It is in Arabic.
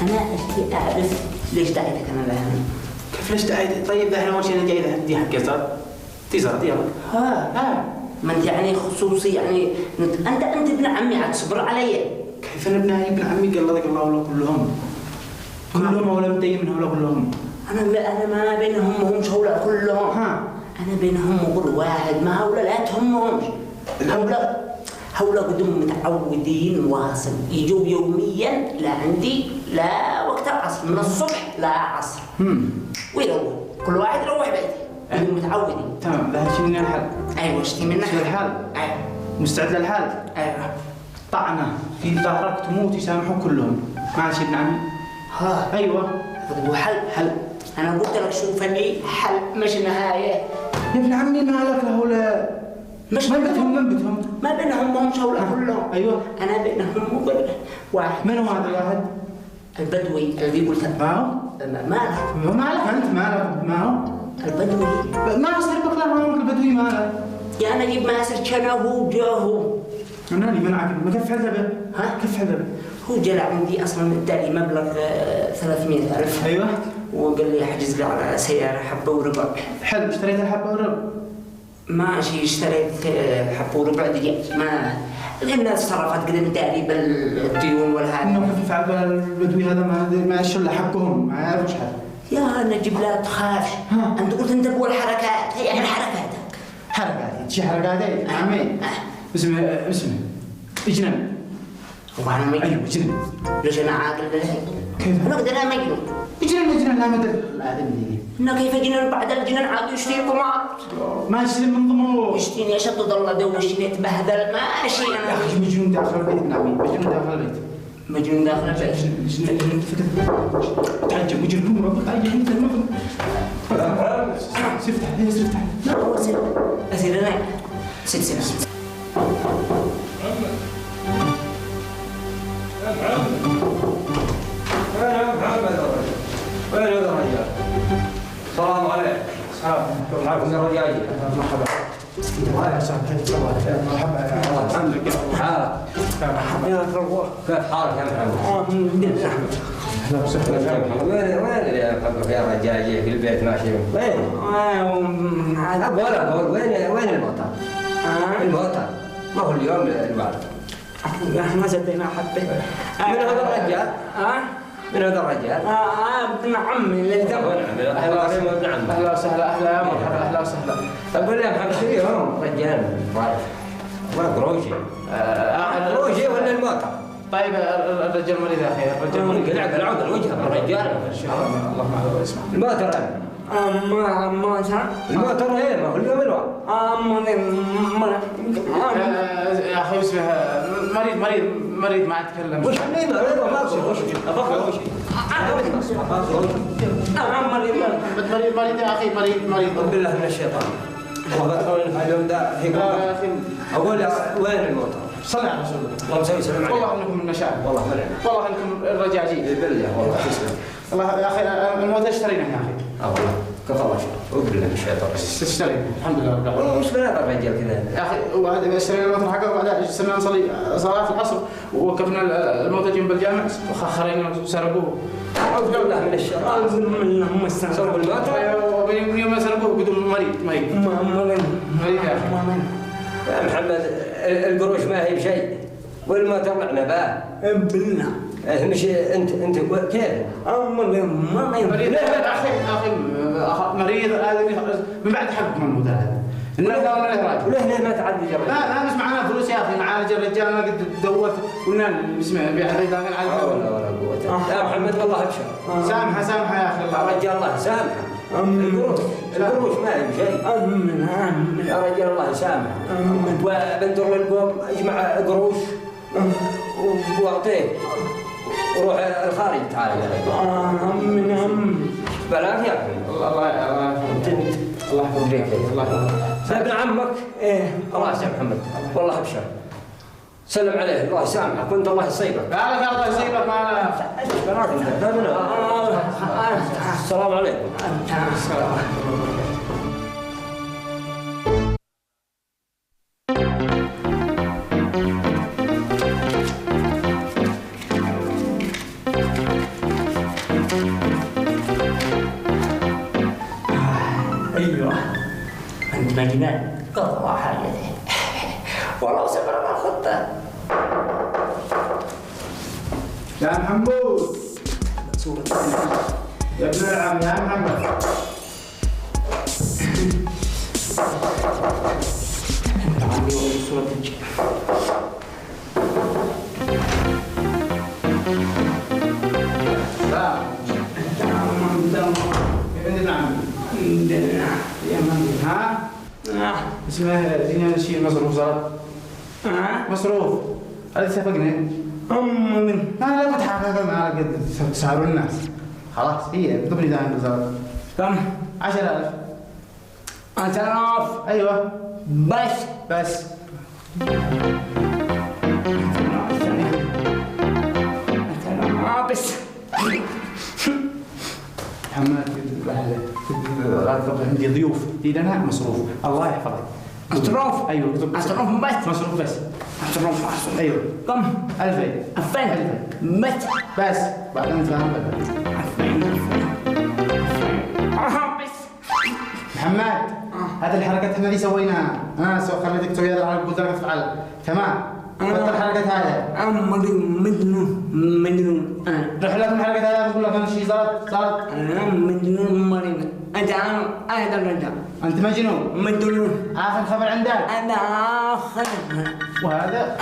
أنا أبي أعرف ليش دعيتك أنا لهنا. كيف ليش دعيت؟ طيب ده أنا أول شيء أنا جاي لهنا دي حق يسار تزرد يلا. ها ما أنت يعني خصوصي يعني أنت ابن عمي عاد صبر علي. كيف أنا ابن عمي قلدك الله ولا كلهم ولا مدين منهم ولا كلهم. أنا ما بينهم هم شولا كلهم. أنا بينهم كل واحد ما هؤلاء لا تهمهمش. هؤلاء قدهم متعودين واصل يجوا يوميا لا عندي لا وقت العصر من الصبح لا عصر. ويروح كل واحد يروح بيته. متعودين. تمام ده شيء من الحل. أيوة اشتي منك. شو الحل؟ أيوة. مستعد للحل؟ أيوة. طعنه في ظهرك تموت يسامحوا كلهم. ما شيء ابن عمي. أيوة. هو حل. أنا قلت لك شوف لي حل مش نهاية. يا ابن عمي ما لك هؤلاء مش من بتهم ما بينهم هم شولا كلهم. أيوة. أنا بينهم واحد. من هو هذا الواحد؟ البدوي الذي قلت لك. مالك أنت ما هو؟ البدوي. ما أصير بقى له البدوي مالك. يا أنا جيب ما أصير كنا هو جاهو. أنا اللي منعك ما كيف هذا كيف هذا؟ هو جلع عندي أصلا مدالي مبلغ 300,000. أيوة. وقال لي حجز لي على سيارة حبة وربع. حلو اشتريت الحبة وربع؟ ماشي اشتريت حبة وربع دقيقة ما الناس صرفت قدام داري بالديون والهذا. إنه خفيف على البدوي هذا ما يشل حقهم ما يعرفش حد. يا نجيب لا تخافش. أنت قلت أنت أبو الحركات هي يعني حركاتك. حركاتي تشي حركاتي عمي. اسمه اجنبي. هو أنا مجنون. أيوة اجنبي. ليش أنا عاقل بالحين؟ كيف؟ أنا قد أنا مجنون. اجنبي لا مدري. لا أدري. إنه كيف جنون بعد الجنون عاد يشتري قمار. ما يشتري من ضمور. يشتري أشد الله دوشني يتبهدل ماشي أنا. يا أخي مجنون داخل البيت ابن عمي مجنون داخل البيت. مجنون داخل البيت. تعجب مجنون ربك تعجب أنت المفروض. سفتح لا هو أسير أنا سلسلة. وين هذا الرجال؟ السلام عليكم. السلام عليكم يا رجال. مرحبا. مرحبا. الحمد لله. حالك؟ كيف حالك يا محمد؟ الحمد لله. اهلا وسهلا. وين يا محمد يا رجال في البيت ماشي؟ وين؟ أقول وين الموتى؟ الموتى ما هو اليوم البعض. ما زدنا حتى. من هذا الرجال؟ من هذا الرجال؟ ابن عمي اللي ابن عمي. اهلا وسهلا اهلا مرحبا اهلا وسهلا. أقول يا محمد شو اليوم رجال رايح؟ ما قروشي. قروشي ولا الموتى؟ طيب الرجال مريض يا اخي الرجال مريض. قلع الوجه الرجال. الله ما له اسمه. الموتى الموتى ايه ما هو اليوم الوقت. يا اخي اسمه مريض ما اتكلم. وش مريض ما وش ابغى وش مريض يا اخي مريض بالله من الشيطان. اليوم ده اقول وين الموتى؟ صلي على رسول الله. اللهم صل وسلم عليه. والله انكم المشاعر. والله والله انكم الرجاجيل. بالله والله تسلم. الله يا اخي الموتى اشترينا يا اخي. والله كفى الله شر وبالله من الشيطان. اشترينا الحمد لله رب العالمين. وش بنات الرجال كذا؟ يا اخي وبعد اشترينا الموتى حقه وبعدها صرنا نصلي صلاه العصر ووقفنا الموتى جنب الجامع وخرينا وسرقوه. أعوذ بالله من الشر. أعوذ بالله من الشر. سرقوا الموتى. ومن يوم ما سرقوه قدوا مريض. مريض يا اخي. يا محمد القروش ما هي بشيء والما طلعنا باه بالله. مش انت كيف؟ مريض يا اخي مريض هذا من بعد حق من الموتى هذا. الناس لا يراجع. وليه ما تعدي جرب؟ لا بس معنا فلوس يا اخي معالج الرجال ما قد دورت قلنا بسمع بيعرف لكن على ولا قوة. يا محمد والله ابشر. سامحه يا اخي الله. رجال الله سامحه. القروش ما هي بشيء. يا رجال الله يسامحه. وبندر للقوم اجمع قروش واعطيه وروح الخارج تعال يا رجال. بلاك يا اخي. الله يحفظك. الله يحفظك. ابن عمك الله يسامح محمد والله ابشر. سلم عليه الله يسامحك كنت الله يصيبك. لا الله يصيبك ما السلام عليكم. أنت مجنون قضى حاجته والله صبر على الخطة. يا محمود صورة يا ابن العم يا محمد. عمي ولا صورة الجن. لا كيف انت عمي؟ يا مامي ها؟ اسمه اديني شيء مصروف صار. مصروف هذا اتفقنا. من لا بتحقق ما قد سعروا الناس. خلاص هي اكتب لي دائما صار. كم؟ 10,000. 10,000 ايوه بس بس محمد عندي ضيوف لنا مصروف الله يحفظك. مصروف؟ ايوه اكتب مصروف بس؟ مصروف بس. مصروف ايوه كم؟ 2000 بس بس بعدين نتفاهم بعدين. 2000 بس محمد هذه الحركات احنا اللي سويناها. انا خليتك تسوي هذه الحركه قلت لك افعل تمام. بطل الحركات هذه. مجنون رحلات من الحركات هذه بقول لك انا شيء صارت أنا مجنون مريض. أنت الرجال. انت مجنون. مجنون. اخر خبر عندك أنا آخر وهذا